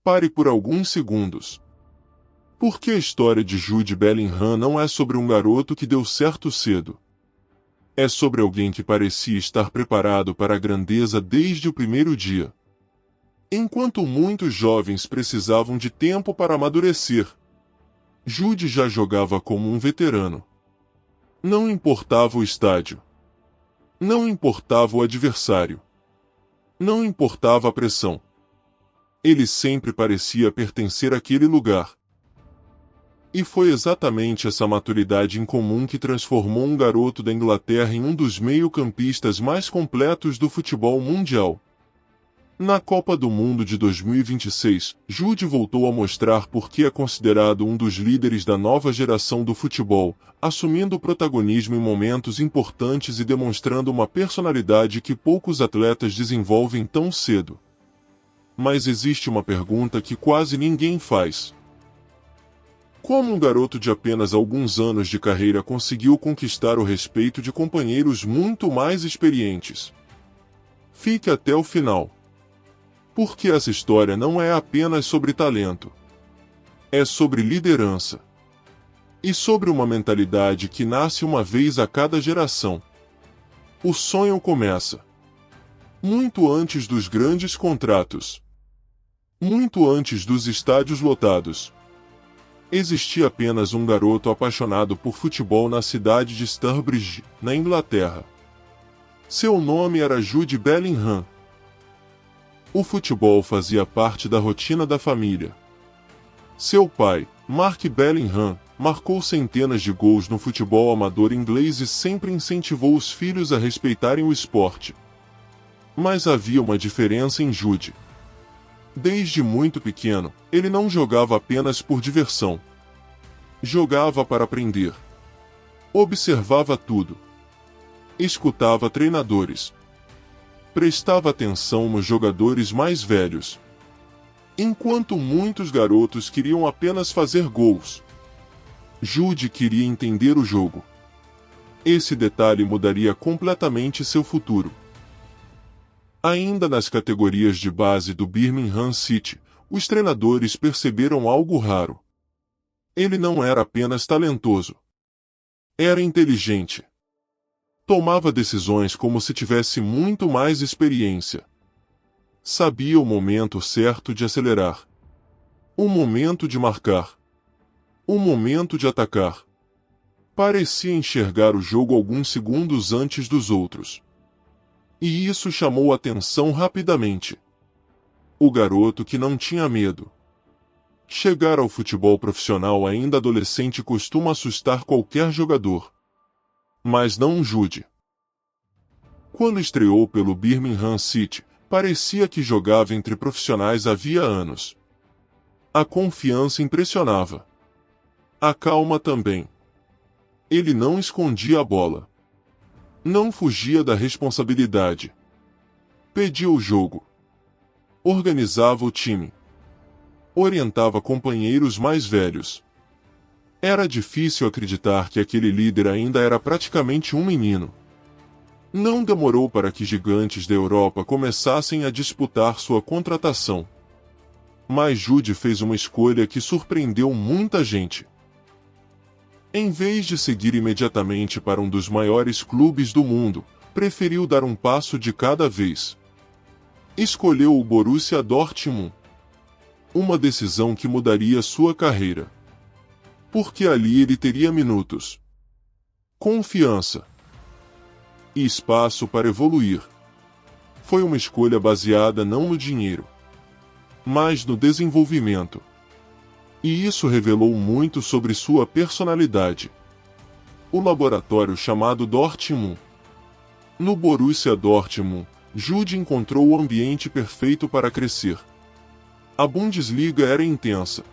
Pare por alguns segundos. Porque a história de Jude Bellingham não é sobre um garoto que deu certo cedo. É sobre alguém que parecia estar preparado para a grandeza desde o primeiro dia. Enquanto muitos jovens precisavam de tempo para amadurecer, Jude já jogava como um veterano. Não importava o estádio. Não importava o adversário. Não importava a pressão. Ele sempre parecia pertencer àquele lugar. E foi exatamente essa maturidade incomum que transformou um garoto da Inglaterra em um dos meio-campistas mais completos do futebol mundial. Na Copa do Mundo de 2026, Jude voltou a mostrar por que é considerado um dos líderes da nova geração do futebol, assumindo protagonismo em momentos importantes e demonstrando uma personalidade que poucos atletas desenvolvem tão cedo. Mas existe uma pergunta que quase ninguém faz. Como um garoto de apenas alguns anos de carreira conseguiu conquistar o respeito de companheiros muito mais experientes? Fique até o final. Porque essa história não é apenas sobre talento. É sobre liderança. E sobre uma mentalidade que nasce uma vez a cada geração. O sonho começa muito antes dos grandes contratos. Muito antes dos estádios lotados. Existia apenas um garoto apaixonado por futebol na cidade de Stourbridge, na Inglaterra. Seu nome era Jude Bellingham. O futebol fazia parte da rotina da família. Seu pai, Mark Bellingham, marcou centenas de gols no futebol amador inglês e sempre incentivou os filhos a respeitarem o esporte. Mas havia uma diferença em Jude. Desde muito pequeno, ele não jogava apenas por diversão. Jogava para aprender. Observava tudo. Escutava treinadores. Prestava atenção nos jogadores mais velhos. Enquanto muitos garotos queriam apenas fazer gols, Jude queria entender o jogo. Esse detalhe mudaria completamente seu futuro. Ainda nas categorias de base do Birmingham City, os treinadores perceberam algo raro. Ele não era apenas talentoso. Era inteligente. Tomava decisões como se tivesse muito mais experiência. Sabia o momento certo de acelerar. O momento de marcar. O momento de atacar. Parecia enxergar o jogo alguns segundos antes dos outros. E isso chamou a atenção rapidamente. O garoto que não tinha medo. Chegar ao futebol profissional ainda adolescente costuma assustar qualquer jogador. Mas não Jude. Quando estreou pelo Birmingham City, parecia que jogava entre profissionais havia anos. A confiança impressionava. A calma também. Ele não escondia a bola. Não fugia da responsabilidade. Pedia o jogo. Organizava o time. Orientava companheiros mais velhos. Era difícil acreditar que aquele líder ainda era praticamente um menino. Não demorou para que gigantes da Europa começassem a disputar sua contratação. Mas Jude fez uma escolha que surpreendeu muita gente. Em vez de seguir imediatamente para um dos maiores clubes do mundo, preferiu dar um passo de cada vez. Escolheu o Borussia Dortmund. Uma decisão que mudaria sua carreira. Porque ali ele teria minutos, confiança e espaço para evoluir. Foi uma escolha baseada não no dinheiro, mas no desenvolvimento. E isso revelou muito sobre sua personalidade. O laboratório chamado Dortmund. No Borussia Dortmund, Jude encontrou o ambiente perfeito para crescer. A Bundesliga era intensa,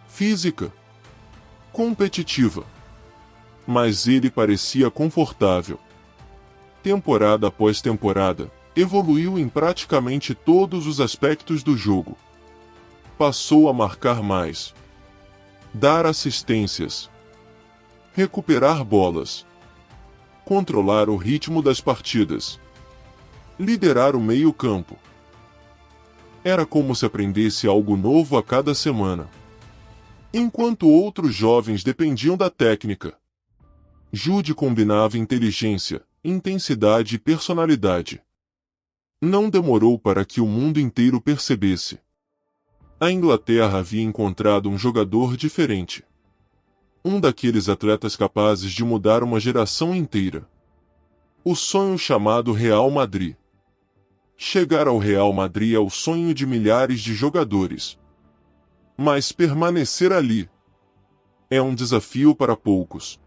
física, competitiva. Mas ele parecia confortável. Temporada após temporada, evoluiu em praticamente todos os aspectos do jogo. Passou a marcar mais, dar assistências, recuperar bolas, controlar o ritmo das partidas, liderar o meio-campo. Era como se aprendesse algo novo a cada semana. Enquanto outros jovens dependiam da técnica, Jude combinava inteligência, intensidade e personalidade. Não demorou para que o mundo inteiro percebesse. A Inglaterra havia encontrado um jogador diferente. Um daqueles atletas capazes de mudar uma geração inteira. O sonho chamado Real Madrid. Chegar ao Real Madrid é o sonho de milhares de jogadores. Mas permanecer ali é um desafio para poucos.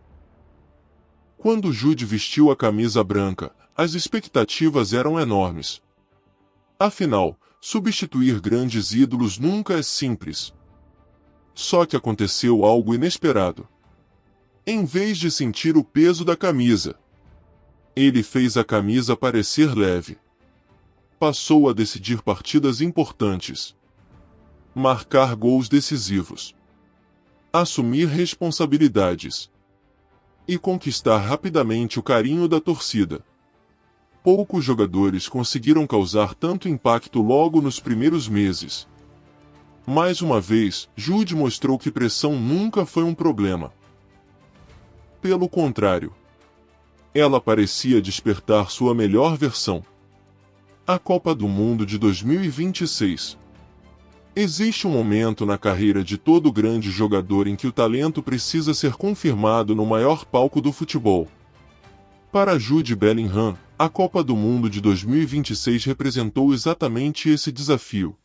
Quando Jude vestiu a camisa branca, as expectativas eram enormes. Afinal, substituir grandes ídolos nunca é simples. Só que aconteceu algo inesperado. Em vez de sentir o peso da camisa, ele fez a camisa parecer leve. Passou a decidir partidas importantes, marcar gols decisivos, assumir responsabilidades e conquistar rapidamente o carinho da torcida. Poucos jogadores conseguiram causar tanto impacto logo nos primeiros meses. Mais uma vez, Jude mostrou que pressão nunca foi um problema. Pelo contrário, ela parecia despertar sua melhor versão. A Copa do Mundo de 2026. Existe um momento na carreira de todo grande jogador em que o talento precisa ser confirmado no maior palco do futebol. Para Jude Bellingham, a Copa do Mundo de 2026 representou exatamente esse desafio.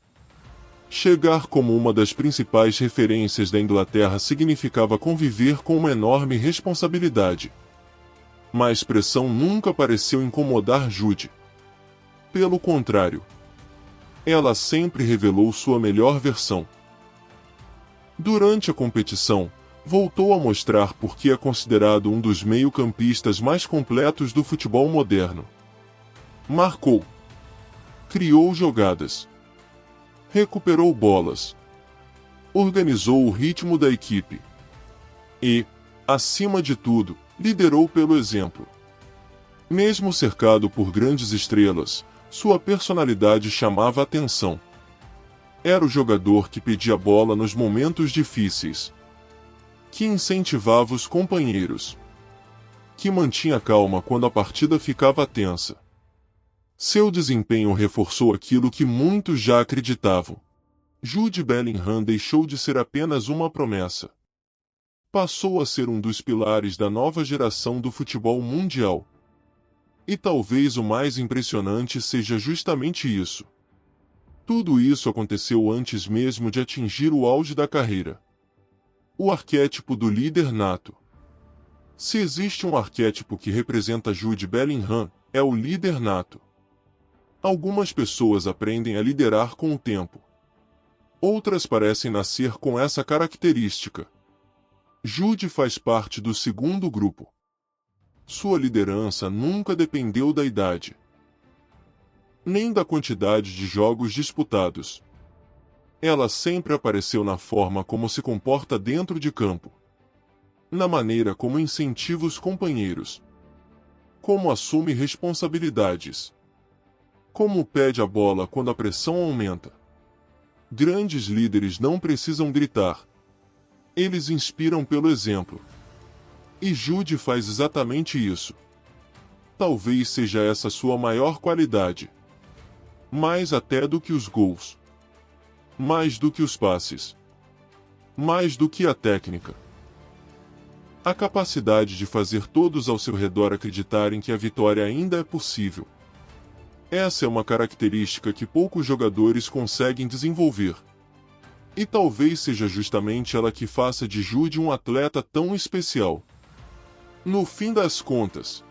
Chegar como uma das principais referências da Inglaterra significava conviver com uma enorme responsabilidade. Mas pressão nunca pareceu incomodar Jude. Pelo contrário, ela sempre revelou sua melhor versão. Durante a competição, voltou a mostrar por que é considerado um dos meio-campistas mais completos do futebol moderno. Marcou, criou jogadas, recuperou bolas, organizou o ritmo da equipe e, acima de tudo, liderou pelo exemplo. Mesmo cercado por grandes estrelas, sua personalidade chamava atenção. Era o jogador que pedia a bola nos momentos difíceis, que incentivava os companheiros, que mantinha calma quando a partida ficava tensa. Seu desempenho reforçou aquilo que muitos já acreditavam. Jude Bellingham deixou de ser apenas uma promessa. Passou a ser um dos pilares da nova geração do futebol mundial. E talvez o mais impressionante seja justamente isso. Tudo isso aconteceu antes mesmo de atingir o auge da carreira. O arquétipo do líder nato. Se existe um arquétipo que representa Jude Bellingham, é o líder nato. Algumas pessoas aprendem a liderar com o tempo. Outras parecem nascer com essa característica. Jude faz parte do segundo grupo. Sua liderança nunca dependeu da idade, nem da quantidade de jogos disputados. Ela sempre apareceu na forma como se comporta dentro de campo, na maneira como incentiva os companheiros, como assume responsabilidades, como pede a bola quando a pressão aumenta. Grandes líderes não precisam gritar. Eles inspiram pelo exemplo. E Jude faz exatamente isso. Talvez seja essa sua maior qualidade. Mais até do que os gols. Mais do que os passes. Mais do que a técnica. A capacidade de fazer todos ao seu redor acreditarem que a vitória ainda é possível. Essa é uma característica que poucos jogadores conseguem desenvolver. E talvez seja justamente ela que faça de Jude um atleta tão especial. No fim das contas,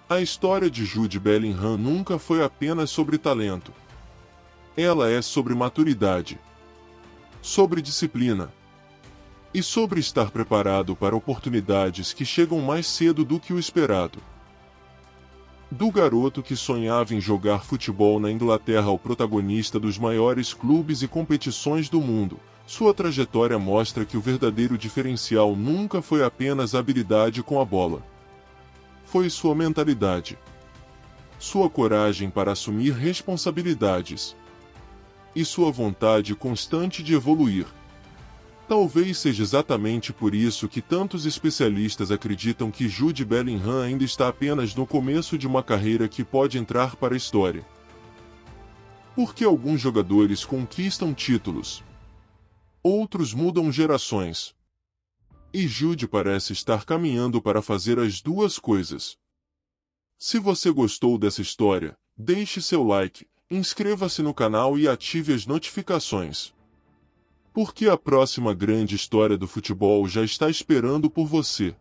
a história de Jude Bellingham nunca foi apenas sobre talento. Ela é sobre maturidade, sobre disciplina e sobre estar preparado para oportunidades que chegam mais cedo do que o esperado. Do garoto que sonhava em jogar futebol na Inglaterra ao protagonista dos maiores clubes e competições do mundo, sua trajetória mostra que o verdadeiro diferencial nunca foi apenas a habilidade com a bola. Foi sua mentalidade. Sua coragem para assumir responsabilidades. e sua vontade constante de evoluir. Talvez seja exatamente por isso que tantos especialistas acreditam que Jude Bellingham ainda está apenas no começo de uma carreira que pode entrar para a história. Porque alguns jogadores conquistam títulos, outros mudam gerações. E Jude parece estar caminhando para fazer as duas coisas. Se você gostou dessa história, deixe seu like, inscreva-se no canal e ative as notificações. Porque a próxima grande história do futebol já está esperando por você.